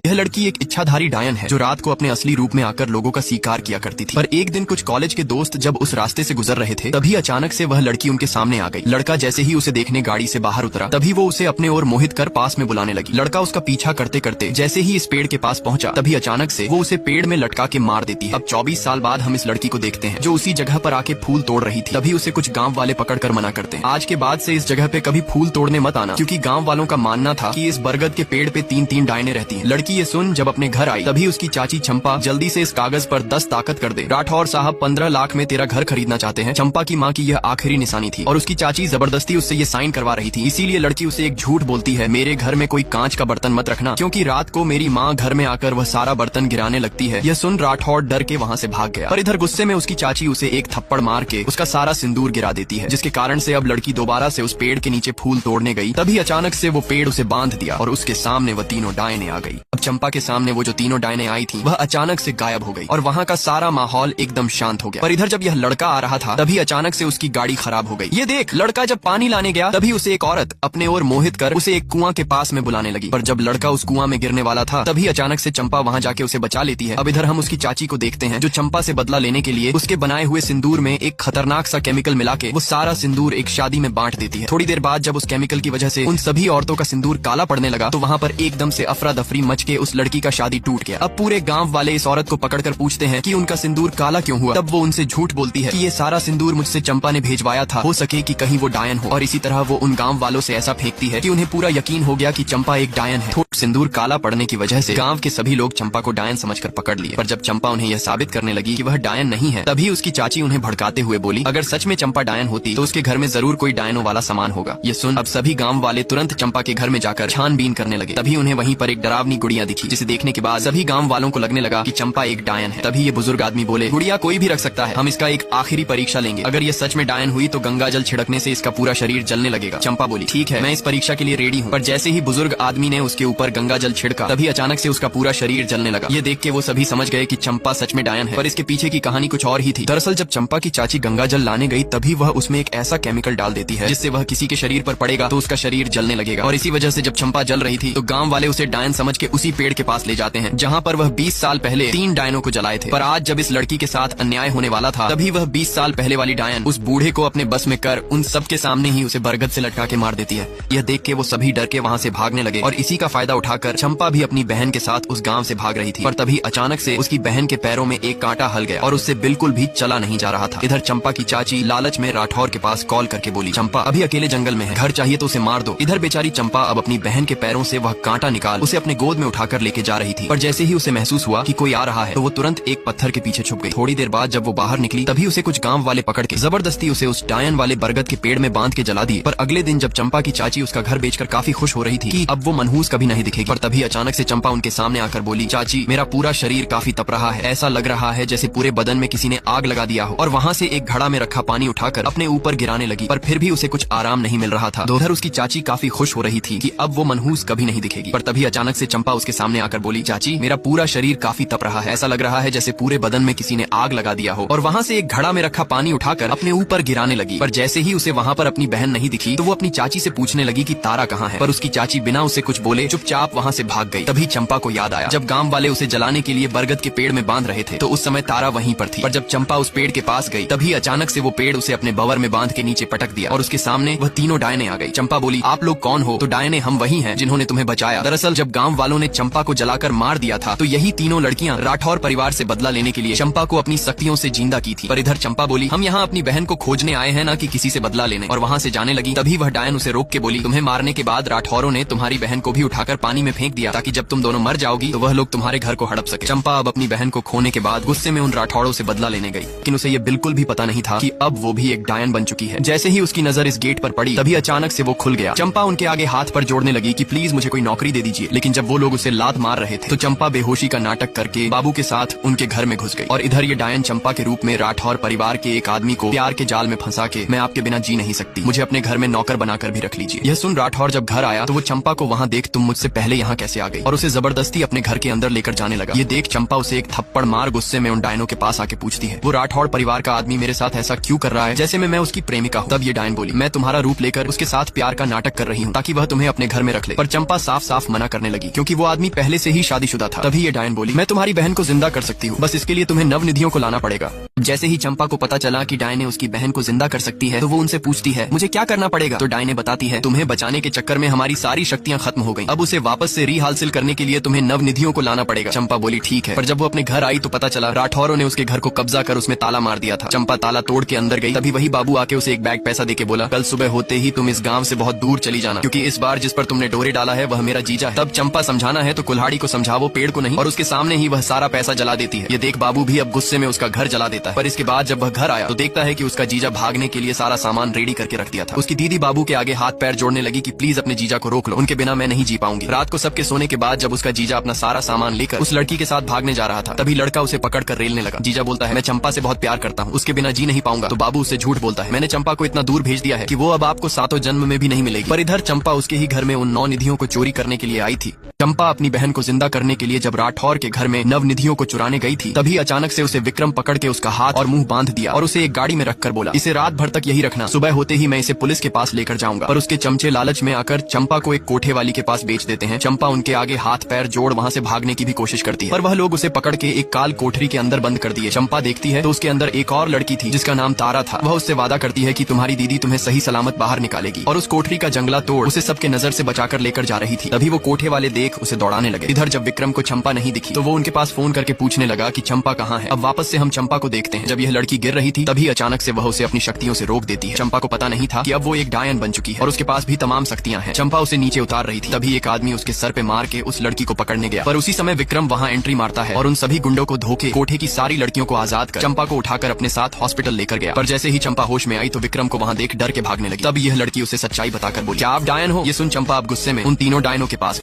यह लड़की एक इच्छाधारी डायन है जो रात को अपने असली रूप में आकर लोगों का शिकार किया करती थी। पर एक दिन कुछ कॉलेज के दोस्त जब उस रास्ते से गुजर रहे थे तभी अचानक से वह लड़की उनके सामने आ गई। लड़का जैसे ही उसे देखने गाड़ी से बाहर उतरा तभी वो उसे अपने ओर मोहित कर पास में बुलाने लगी। लड़का उसका पीछा करते करते जैसे ही इस पेड़ के पास पहुंचा तभी अचानक से वो उसे पेड़ में लटका के मार देती है। अब 24 साल बाद हम इस लड़की को देखते हैं जो उसी जगह पर आके फूल तोड़ रही थी। तभी उसे कुछ गाँव वाले पकड़ कर मना करते हैं, आज के बाद से इस जगह पे कभी फूल तोड़ने मत आना, क्योंकि गाँव वालों का मानना था कि इस बरगद के पेड़ पे 3-3 डायने रहती हैं। लड़की ये सुन जब अपने घर आई तभी उसकी चाची चंपा जल्दी से इस कागज पर 10 ताकत कर दे। राठौर साहब 15 लाख में तेरा घर खरीदना चाहते हैं। चंपा की माँ की यह आखिरी निशानी थी और उसकी चाची जबरदस्ती उससे ये साइन करवा रही थी। इसीलिए लड़की उसे एक झूठ बोलती है, मेरे घर में कोई कांच का बर्तन मत रखना, क्योंकि रात को मेरी माँ घर में आकर वह सारा बर्तन गिराने लगती है। यह सुन राठौर डर के वहाँ से भाग गया। पर इधर गुस्से में उसकी चाची उसे एक थप्पड़ मार के उसका सारा सिंदूर गिरा देती है, जिसके कारण से अब लड़की दोबारा से उस पेड़ के नीचे फूल तोड़ने गई। तभी अचानक से वो पेड़ उसे बांध दिया और उसके सामने वह तीनों डायने आ गई। अब चंपा के सामने वो जो तीनों डायने आई थी वह अचानक से गायब हो गई और वहाँ का सारा माहौल एकदम शांत हो गया। पर इधर जब यह लड़का आ रहा था तभी अचानक से उसकी गाड़ी खराब हो गई। ये देख, लड़का जब पानी लाने गया तभी उसे एक औरत अपने ओर मोहित कर उसे एक कुआं के पास में बुलाने लगी। पर जब लड़का उस कुआं में गिरने वाला था तभी अचानक से चंपा वहाँ जाके उसे बचा लेती है। अब इधर हम उसकी चाची को देखते हैं जो चंपा से बदला लेने के लिए उसके बनाए हुए सिंदूर में एक खतरनाक सा केमिकल मिला के वो सारा सिंदूर एक शादी में बांट देती है। थोड़ी देर बाद जब उस केमिकल की वजह से उन सभी औरतों का सिंदूर काला पड़ने लगा तो वहाँ पर एकदम से अफरा दफरी मच के उस लड़की का शादी टूट गया। अब पूरे गाँव वाले इस औरत को पकड़कर पूछते हैं कि उनका सिंदूर काला क्यों हुआ। तब वो उनसे झूठ बोलती है कि ये सारा सिंदूर मुझसे चंपा ने भेजवाया था, हो सके कि कहीं वो डायन हो। और इसी तरह वो उन गाँव वालों से ऐसा फेंकती है कि उन्हें पूरा यकीन हो गया कि चंपा एक डायन है। सिंदूर काला पड़ने की वजह से गांव के सभी लोग चंपा को डायन समझकर पकड़ लिए। पर जब चंपा उन्हें यह साबित करने लगी कि वह डायन नहीं है तभी उसकी चाची उन्हें भड़काते हुए बोली, अगर सच में चंपा डायन होती तो उसके घर में जरूर कोई डायनों वाला सामान होगा। ये सुन अब सभी गांव वाले तुरंत चंपा के घर में जाकर छानबीन करने लगे। तभी उन्हें वहीं पर एक डरावनी गुड़िया दिखी, जिसे देखने के बाद सभी गांव वालों को लगने लगा कि चंपा एक डायन है। तभी ये बुजुर्ग आदमी बोले, गुड़िया कोई भी रख सकता है, हम इसका एक आखिरी परीक्षा लेंगे, अगर ये सच में डायन हुई तो गंगा जल छिड़कने से इसका पूरा शरीर जलने लगेगा। चंपा बोली, ठीक है, मैं इस परीक्षा के लिए रेडी हूँ। पर जैसे ही बुजुर्ग आदमी ने उसके ऊपर गंगा जल छिड़का तभी अचानक से उसका पूरा शरीर जलने लगा। ये देख के वो सभी समझ गए कि चंपा सच में डायन है। पर इसके पीछे की कहानी कुछ और ही थी। दरअसल जब चंपा की चाची गंगा जल लाने गई तभी वह उसमें एक ऐसा केमिकल डाल देती है जिससे वह किसी के शरीर पर पड़ेगा तो उसका शरीर जलने लगेगा। और इसी वजह से जब चंपा जल रही थी तो गांव वाले उसे डायन समझ के उसी पेड़ के पास ले जाते हैं जहाँ पर वह 20 साल पहले 3 डायनों को जलाए थे। पर आज जब इस लड़की के साथ अन्याय होने वाला था तभी वह 20 साल पहले वाली डायन उस बूढ़े को अपने बस में कर उन सबके सामने ही उसे बरगद से लटका के मार देती है। यह देख के वो सभी डर के वहाँ से भागने लगे और इसी का फायदा उठाकर चंपा भी अपनी बहन के साथ उस गांव से भाग रही थी। पर तभी अचानक से उसकी बहन के पैरों में एक कांटा हल गया और उससे बिल्कुल भी चला नहीं जा रहा था। इधर चंपा की चाची लालच में राठौर के पास कॉल करके बोली, चंपा अभी अकेले जंगल में है, घर चाहिए तो उसे मार दो। इधर बेचारी चंपा अब अपनी बहन के पैरों से वह कांटा निकाल उसे अपने गोद में उठाकर लेके जा रही थी। पर जैसे ही उसे महसूस हुआ कि कोई आ रहा है तो वो तुरंत एक पत्थर के पीछे छुप गई। थोड़ी देर बाद जब वो बाहर निकली तभी उसे कुछ गांव वाले पकड़ के जबरदस्ती उसे उस डायन वाले बरगद के पेड़ में बांध के जला दिए। पर अगले दिन जब चंपा की चाची उसका घर बेचकर काफी खुश हो रही थी कि अब वो मनहूस कभी नहीं दिखेगी, पर तभी अचानक से चंपा उनके सामने आकर बोली, चाची मेरा पूरा शरीर काफी तप रहा है, ऐसा लग रहा है जैसे पूरे बदन में किसी ने आग लगा दिया हो। और वहाँ से एक घड़ा में रखा पानी उठाकर अपने ऊपर गिराने लगी, पर फिर भी उसे कुछ आराम नहीं मिल रहा था। उधर उसकी चाची काफी खुश हो रही थी कि अब वो मनहूस कभी नहीं दिखेगी। पर तभी अचानक से चंपा उसके सामने आकर बोली, चाची मेरा पूरा शरीर काफी तप रहा है, ऐसा लग रहा है जैसे पूरे बदन में किसी ने आग लगा दिया हो। और वहाँ से एक घड़ा में रखा पानी उठाकर अपने ऊपर गिराने लगी। पर जैसे ही उसे वहाँ पर अपनी बहन नहीं दिखी तो वो अपनी चाची से पूछने लगी कि तारा कहाँ है। पर उसकी चाची बिना उसे कुछ बोले चुपचाप वहाँ से भाग गई। तभी चंपा को याद आया जब गांव वाले उसे जलाने के लिए बरगद के पेड़ में बांध रहे थे तो उस समय तारा वहीं पर थी। पर जब चंपा उस पेड़ के पास गई तभी अचानक से वो पेड़ उसे अपने बवर में बांध के नीचे पटक दिया और उसके सामने वह तीनों डायने आ गई। चंपा बोली, आप लोग कौन हो? तो डायने, हम वही हैं जिन्होंने तुम्हें बचाया। दरअसल जब गांव वालों ने चंपा को जलाकर मार दिया था तो यही तीनों लड़कियां राठौर परिवार से बदला लेने के लिए चंपा को अपनी शक्तियों से जिंदा की थी। पर इधर चंपा बोली, हम यहाँ अपनी बहन को खोजने आए हैं, ना कि किसी से बदला लेने। और वहाँ से जाने लगी तभी वह डायन उसे रोक के बोली, तुम्हें मारने के बाद राठौरों ने तुम्हारी बहन को भी उठाकर पानी में फेंक दिया ताकि जब तुम दोनों मर जाओगी तो वह लोग तुम्हारे घर को हड़प सके। चंपा अब अपनी बहन को खोने के बाद गुस्से में उन राठौरों से बदला लेने गई, लेकिन उसे ये बिल्कुल भी पता नहीं था कि अब वो भी एक डायन बन चुकी है। जैसे ही उसकी नजर इस गेट पर पड़ी तभी अचानक से वो खुल गया। चंपा उनके आगे हाथ पर जोड़ने लगी कि प्लीज मुझे कोई नौकरी दे दीजिए, लेकिन जब वो लोग उसे लात मार रहे थे तो चंपा बेहोशी का नाटक करके बाबू के साथ उनके घर में घुस गई। और इधर ये डायन चंपा के रूप में राठौर परिवार के एक आदमी को प्यार के जाल में फंसा के, मैं आपके बिना जी नहीं सकती, मुझे अपने घर में नौकर बनाकर भी रख लीजिए। यह सुन राठौर जब घर आया तो वो चंपा को वहाँ देख तुम मुझसे पहले यहाँ कैसे आ गई, और उसे जबरदस्ती अपने घर के अंदर लेकर जाने लगा। ये देख चंपा उसे एक थप्पड़ मार गुस्से में उन डायनों के पास आके पूछती है, वो राठौर परिवार का आदमी मेरे साथ ऐसा क्यों कर रहा है जैसे मैं उसकी प्रेमिका हूँ। तब ये डायन बोली, मैं तुम्हारा रूप लेकर उसके साथ प्यार का नाटक कर रही हूँ ताकि वह तुम्हें अपने घर में रख ले। पर चंपा साफ साफ मना करने लगी क्योंकि वो आदमी पहले से ही शादीशुदा था। तभी ये डायन बोली, मैं तुम्हारी बहन को जिंदा कर सकती हूँ, बस इसके लिए तुम्हें नवनिधियों को लाना पड़ेगा। जैसे ही चंपा को पता चला कि डायने उसकी बहन को जिंदा कर सकती है तो वो उनसे पूछती है, मुझे क्या करना पड़ेगा? तो डायने बताती है, तुम्हें बचाने के चक्कर में हमारी सारी शक्तियाँ खत्म हो गई, अब उसे वापस से रिहासिल करने के लिए तुम्हें नवनिधियों को लाना पड़ेगा। चंपा बोली ठीक है। पर जब वो अपने घर आई तो पता चला राठौरों ने उसके घर को कब्जा कर उसमें ताला मार दिया था। चंपा ताला तोड़ के अंदर गई। तभी वही बाबू आके उसे एक बैग पैसा देके बोला, कल सुबह होते ही तुम इस गांव से बहुत दूर चली जाना, क्योंकि इस बार जिस पर तुमने डोरे डाला है वह मेरा जीजा है। तब चंपा समझाना है तो कुल्हाड़ी को समझावो, पेड़ को नहीं, और उसके सामने ही वह सारा पैसा जला देती है। ये देख बाबू भी अब गुस्से में उसका घर जला देता है। पर इसके बाद जब वह घर आया तो देखता है कि उसका जीजा भागने के लिए सारा सामान रेडी करके रख दिया था। उसकी दीदी बाबू के आगे हाथ पैर जोड़ने लगी कि प्लीज अपने जीजा को रोक लो, उनके बिना मैं नहीं जी पाऊंगी। रात को सबके सोने के बाद जब उसका जीजा अपना सारा सामान लेकर उस लड़की के साथ भागने जा रहा था तभी लड़का उसे पकड़ कर रेलने लगा। जीजा बोलता है, मैं चंपा से बहुत प्यार करता हूँ, उसके बिना जी नहीं पाऊंगा। तो बाबू उससे झूठ बोलता है, मैंने चंपा को इतना दूर भेज दिया है कि वो अब आपको 7 जन्म में भी नहीं मिलेगी। पर इधर चंपा उसके ही घर में उन 9 निधियों को चोरी करने के लिए आई थी। चंपा अपनी बहन को जिंदा करने के लिए जब राठौर के घर में नवनिधियों को चुराने गई थी तभी अचानक से उसे विक्रम पकड़ के उसका हाथ और मुंह बांध दिया और उसे एक गाड़ी में रखकर बोला, इसे रात भर तक यही रखना, सुबह होते ही मैं इसे पुलिस के पास लेकर जाऊंगा। पर उसके चमचे लालच में आकर चंपा को एक कोठे वाली के पास बेच देते हैं। चंपा उनके आगे हाथ पैर जोड़ वहाँ से भागने की भी कोशिश करती है, पर वह लोग उसे पकड़ के एक काल कोठरी के अंदर बंद कर दिए। चंपा देखती है तो उसके अंदर एक और लड़की थी जिसका नाम तारा था। वह उससे वादा करती है कि तुम्हारी दीदी तुम्हें सही सलामत बाहर निकालेगी, और उस कोठरी का जंगला तोड़ उसे सबके नजर से बचाकर लेकर जा रही थी। तभी वो कोठे वाले देख उसे दौड़ाने लगे। इधर जब विक्रम को चंपा नहीं दिखी तो वो उनके पास फोन करके पूछने लगा कि चंपा कहाँ है। अब वापस से हम चंपा को देखते हैं। जब यह लड़की गिर रही थी तभी अचानक से वह उसे अपनी शक्तियों से रोक देती है। चंपा को पता नहीं था कि अब वो एक डायन बन चुकी है और उसके पास भी तमाम शक्तियां हैं। चंपा उसे नीचे उतार रही थी तभी एक आदमी उसके सर पे मार के उस लड़की को पकड़ने गया, पर उसी समय विक्रम वहाँ एंट्री मारता है और उन सभी गुंडों को धोखे कोठे की सारी लड़कियों को आजाद कर चंपा को उठाकर अपने साथ हॉस्पिटल लेकर गया। पर जैसे ही चंपा होश में आई तो विक्रम को वहाँ देख डर के भागने लगी। तब यह लड़की उसे सच्चाई बताकर बोली, क्या आप डायन हो? ये सुन चंपा अब गुस्से में उन तीनों डायनों के पास